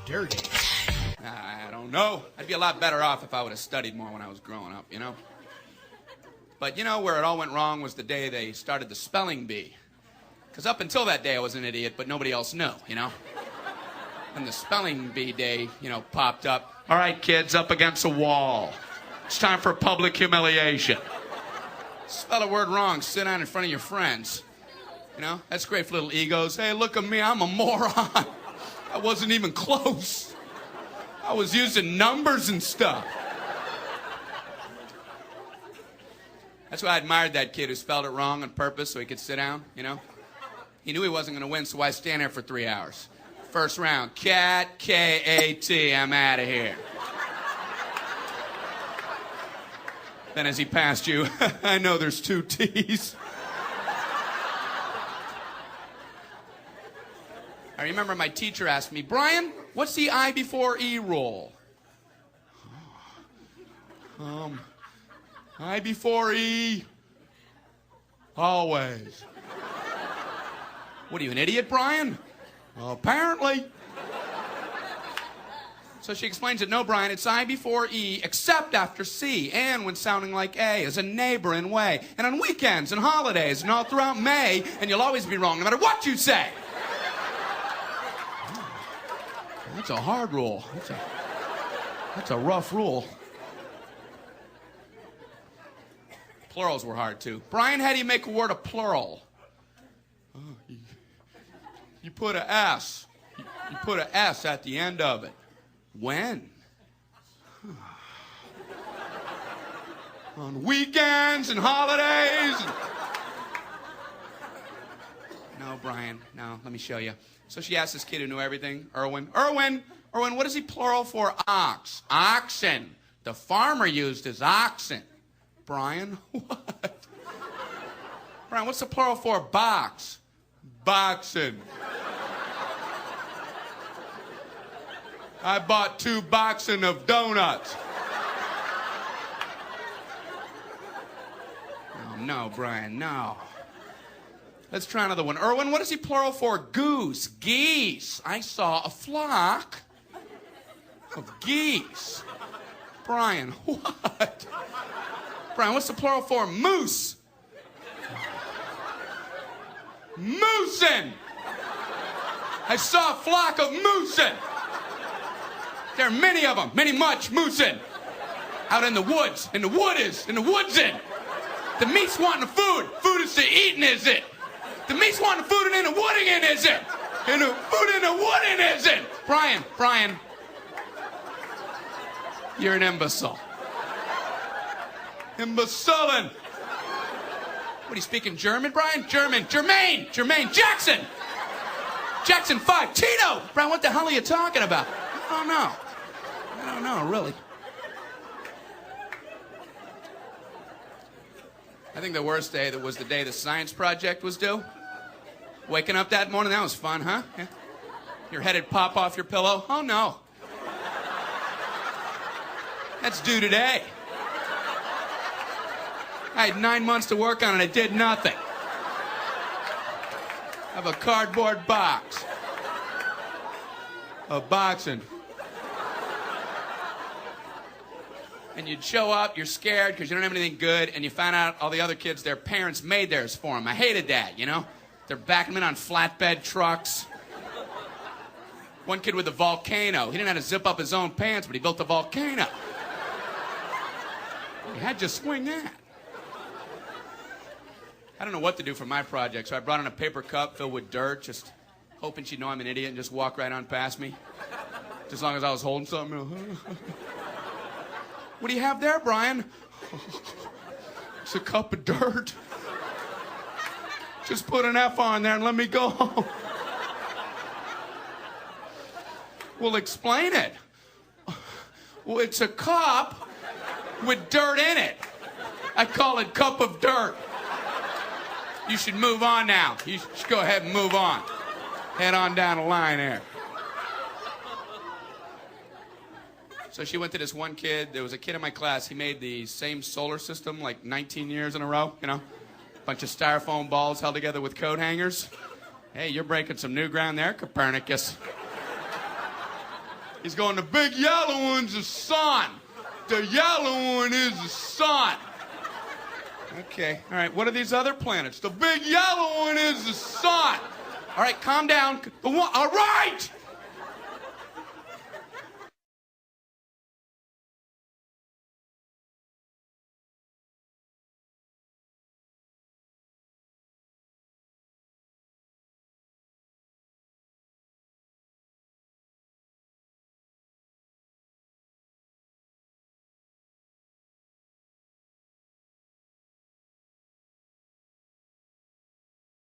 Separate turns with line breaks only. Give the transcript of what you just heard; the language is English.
dirty?
I don't know. I'd be a lot better off if I would have studied more when I was growing up, you know? But you know where it all went wrong was the day they started the spelling bee. Because up until that day I was an idiot, but nobody else knew, you know? And the spelling bee day, you know, popped up. All right, kids, up against a wall. It's time for public humiliation. Spell a word wrong, sit down in front of your friends. You know, that's great for little egos. Hey, look at me, I'm a moron. I wasn't even close. I was using numbers and stuff. That's why I admired that kid who spelled it wrong on purpose so he could sit down, you know? He knew he wasn't going to win, so why stand there for 3 hours? First round, cat, K-A-T, I'm out of here. Then as he passed you, I know there's 2 T's. I remember my teacher asked me, Brian, what's the I before E rule? I before E, always. What are you, an idiot, Brian? Well, apparently. So she explains it, no, Brian, it's I before E, except after C, and when sounding like A, as a neighbor in way, and on weekends and holidays, and all throughout May, and you'll always be wrong, no matter what you say. That's a hard rule. That's a rough rule. Plurals were hard, too. Brian, how do you make a word a plural? You put a S. You put a S at the end of it. When? On weekends and holidays. No, Brian, no, let me show you. So she asked this kid who knew everything, Erwin, what is he plural for ox? Oxen. The farmer used his oxen. Brian, what? Brian, what's the plural for box? Boxen. I bought 2 boxen of donuts. Oh, no, Brian, no. Let's try another one. Erwin, what is he plural for? Goose. Geese. I saw a flock of geese. Brian, what? Brian, what's the plural for? Moose. Moosin. I saw a flock of moosin. There are many of them, much moosin. Out in the woods, in the woodsin. The meat's wanting the food. Food is to eating, is it? The meat's wanting the food and in the wooding in, is it? And the food in the wooding, is it? Brian, you're an imbecile. Imbecilin'. What, are you speaking German, Brian? Jermaine Jackson. Jackson 5, Tito. Brian, what the hell are you talking about? I don't know, really. I think the worst day was the day the science project was due. Waking up that morning, that was fun, huh? Yeah. Your head would pop off your pillow. Oh, no. That's due today. I had 9 months to work on it. I did nothing. I have a cardboard box of boxing. And you'd show up, you're scared because you don't have anything good, and you find out all the other kids, their parents made theirs for them. I hated that, you know? They're backing them in on flatbed trucks. One kid with a volcano. He didn't have to zip up his own pants, but he built a volcano. You had to swing that. I don't know what to do for my project, so I brought in a paper cup filled with dirt, just hoping she'd know I'm an idiot and just walk right on past me. Just as long as I was holding something. What do you have there, Brian? It's a cup of dirt. Just put an F on there and let me go home. Well, explain it. Well, it's a cup with dirt in it. I call it cup of dirt. You should move on now. You should go ahead and move on. Head on down the line there. So she went to this one kid. There was a kid in my class. He made the same solar system like 19 years in a row, you know. Bunch of styrofoam balls held together with coat hangers. Hey, you're breaking some new ground there, Copernicus. He's going, the big yellow one's the sun. The yellow one is the sun. Okay, all right, what are these other planets? The big yellow one is the sun. All right, calm down. All right!